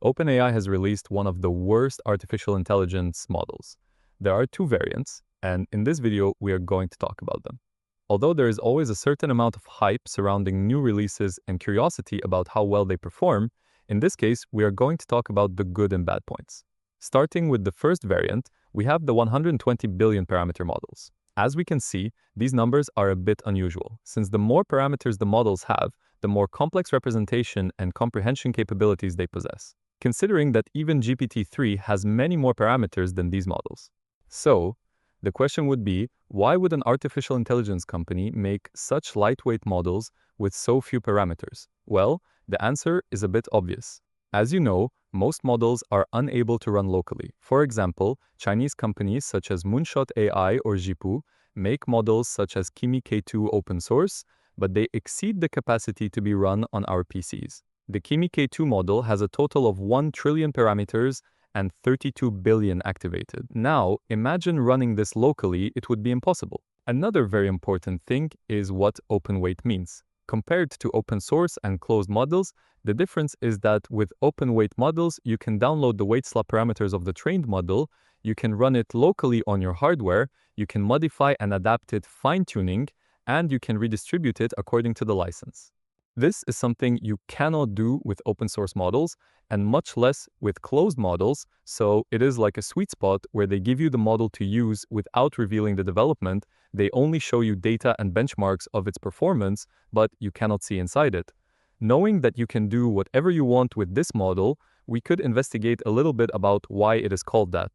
OpenAI has released one of the worst artificial intelligence models. There are two variants, and in this video, we are going to talk about them. Although there is always a certain amount of hype surrounding new releases and curiosity about how well they perform, in this case, we are going to talk about the good and bad points. Starting with the first variant, we have the 120 billion parameter models. As we can see, these numbers are a bit unusual, since the more parameters the models have, the more complex representation and comprehension capabilities they possess, considering that even GPT-3 has many more parameters than these models. So, the question would be, why would an artificial intelligence company make such lightweight models with so few parameters? Well, the answer is a bit obvious. As you know, most models are unable to run locally. For example, Chinese companies such as Moonshot AI or Zhipu make models such as Kimi K2 open source, but they exceed the capacity to be run on our PCs. The Kimi K2 model has a total of 1 trillion parameters and 32 billion activated. Now, imagine running this locally, it would be impossible. Another very important thing is what open weight means. Compared to open source and closed models, the difference is that with open weight models, you can download the weight slab parameters of the trained model, you can run it locally on your hardware, you can modify and adapt it fine-tuning, and you can redistribute it according to the license. This is something you cannot do with open source models, and much less with closed models, so it is like a sweet spot where they give you the model to use without revealing the development. They only show you data and benchmarks of its performance, but you cannot see inside it. Knowing that you can do whatever you want with this model, we could investigate a little bit about why it is called that.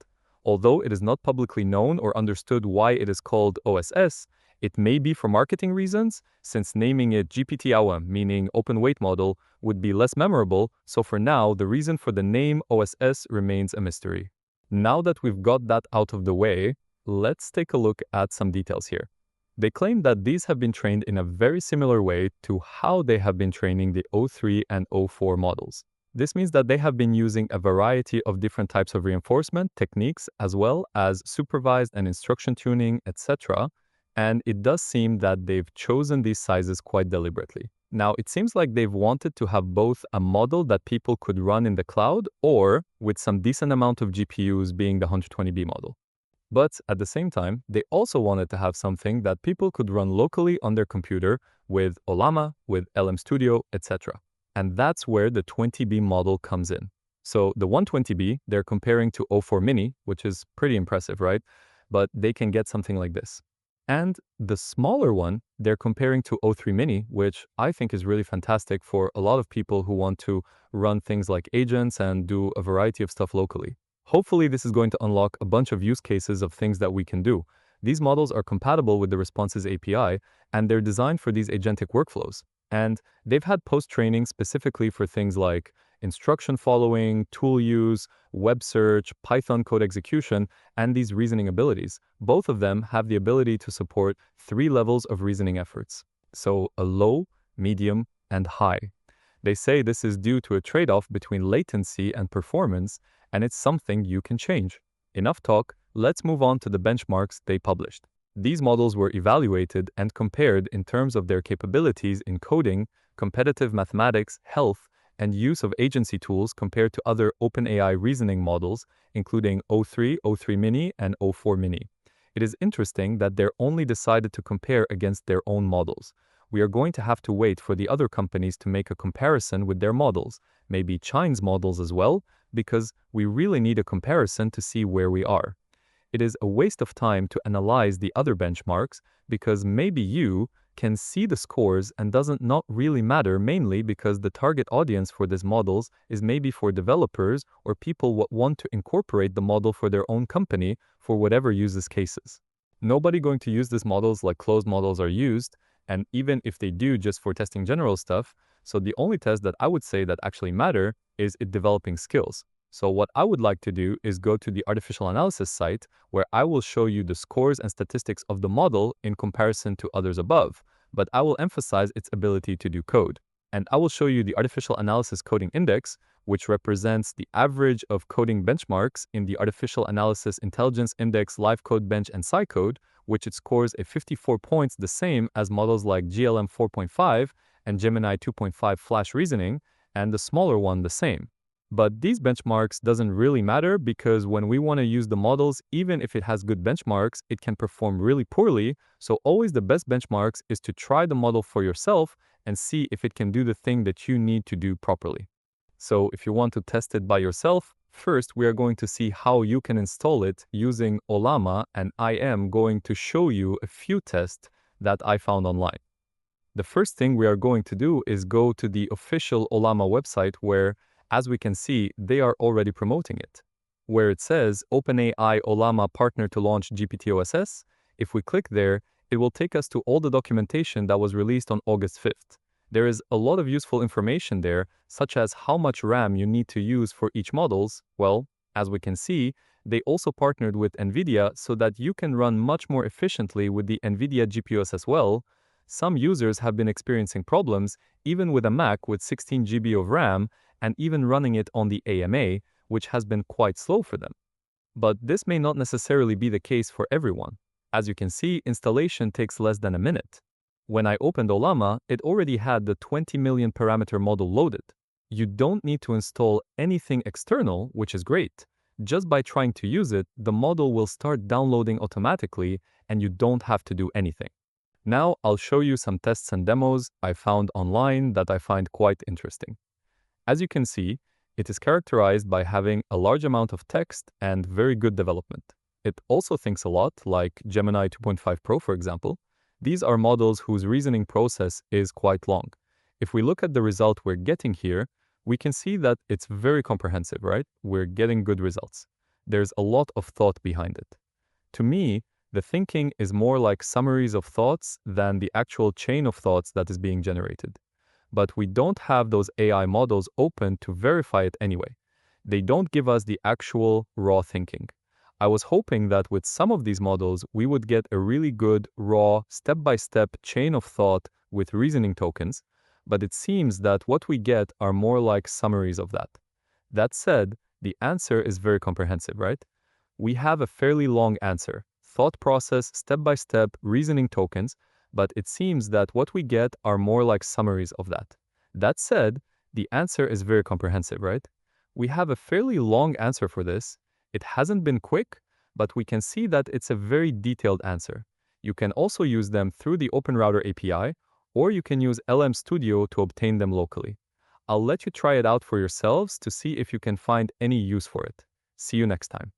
Although it is not publicly known or understood why it is called OSS, it may be for marketing reasons, since naming it GPT-OSS, meaning open weight model, would be less memorable, so for now, the reason for the name OSS remains a mystery. Now that we've got that out of the way, let's take a look at some details here. They claim that these have been trained in a very similar way to how they have been training the O3 and O4 models. This means that they have been using a variety of different types of reinforcement techniques, as well as supervised and instruction tuning, etc., and it does seem that they've chosen these sizes quite deliberately. Now, it seems like they've wanted to have both a model that people could run in the cloud or with some decent amount of GPUs being the 120B model. But at the same time, they also wanted to have something that people could run locally on their computer with Ollama, with LM Studio, etc. And that's where the 20B model comes in. So the 120B, they're comparing to O4 Mini, which is pretty impressive, right? But they can get something like this. And the smaller one, they're comparing to O3 Mini, which I think is really fantastic for a lot of people who want to run things like agents and do a variety of stuff locally. Hopefully, this is going to unlock a bunch of use cases of things that we can do. These models are compatible with the Responses API, and they're designed for these agentic workflows. And they've had post-training specifically for things like instruction following, tool use, web search, Python code execution, and these reasoning abilities. Both of them have the ability to support 3 levels of reasoning efforts. So a low, medium, and high. They say this is due to a trade-off between latency and performance, and it's something you can change. Enough talk, let's move on to the benchmarks they published. These models were evaluated and compared in terms of their capabilities in coding, competitive mathematics, health, and use of agency tools compared to other OpenAI reasoning models, including O3, O3 Mini, and O4 Mini. It is interesting that they're only decided to compare against their own models. We are going to have to wait for the other companies to make a comparison with their models, maybe China's models as well, because we really need a comparison to see where we are. It is a waste of time to analyze the other benchmarks because maybe you can see the scores and doesn't not really matter, mainly because the target audience for these models is maybe for developers or people what want to incorporate the model for their own company for whatever uses cases. Nobody going to use these models like closed models are used, and even if they do just for testing general stuff, so the only test that I would say that actually matter is it developing skills. So what I would like to do is go to the artificial analysis site where I will show you the scores and statistics of the model in comparison to others above, but I will emphasize its ability to do code. And I will show you the Artificial Analysis Coding Index, which represents the average of coding benchmarks in the Artificial Analysis Intelligence Index Live Code Bench and SciCode, which it scores a 54 points, the same as models like GLM 4.5 and Gemini 2.5 Flash Reasoning, and the smaller one the same. But these benchmarks doesn't really matter because when we want to use the models, even if it has good benchmarks, it can perform really poorly. So always the best benchmarks is to try the model for yourself and see if it can do the thing that you need to do properly. So if you want to test it by yourself, first we are going to see how you can install it using Ollama, and I am going to show you a few tests that I found online. The first thing we are going to do is go to the official Ollama website where, as we can see, they are already promoting it. Where it says OpenAI Ollama partner to launch GPT-OSS, if we click there, it will take us to all the documentation that was released on August 5th. There is a lot of useful information there, such as how much RAM you need to use for each models. Well, as we can see, they also partnered with NVIDIA so that you can run much more efficiently with the NVIDIA GPUs as well. Some users have been experiencing problems even with a Mac with 16 GB of RAM and even running it on the AMA, which has been quite slow for them. But this may not necessarily be the case for everyone. As you can see, installation takes less than a minute. When I opened Ollama, it already had the 20 million parameter model loaded. You don't need to install anything external, which is great. Just by trying to use it, the model will start downloading automatically and you don't have to do anything. Now I'll show you some tests and demos I found online that I find quite interesting. As you can see, it is characterized by having a large amount of text and very good development. It also thinks a lot, like Gemini 2.5 Pro, for example. These are models whose reasoning process is quite long. If we look at the result we're getting here, we can see that it's very comprehensive, right? We're getting good results. There's a lot of thought behind it. To me, the thinking is more like summaries of thoughts than the actual chain of thoughts that is being generated. But we don't have those AI models open to verify it anyway. They don't give us the actual raw thinking. I was hoping that with some of these models, we would get a really good, raw, step-by-step chain of thought with reasoning tokens, but it seems that what we get are more like summaries of that. That said, the answer is very comprehensive, right? We have a fairly long answer, thought process, step-by-step, reasoning tokens, but it seems that what we get are more like summaries of that. That said, the answer is very comprehensive, right? We have a fairly long answer for this. It hasn't been quick, but we can see that it's a very detailed answer. You can also use them through the OpenRouter API, or you can use LM Studio to obtain them locally. I'll let you try it out for yourselves to see if you can find any use for it. See you next time.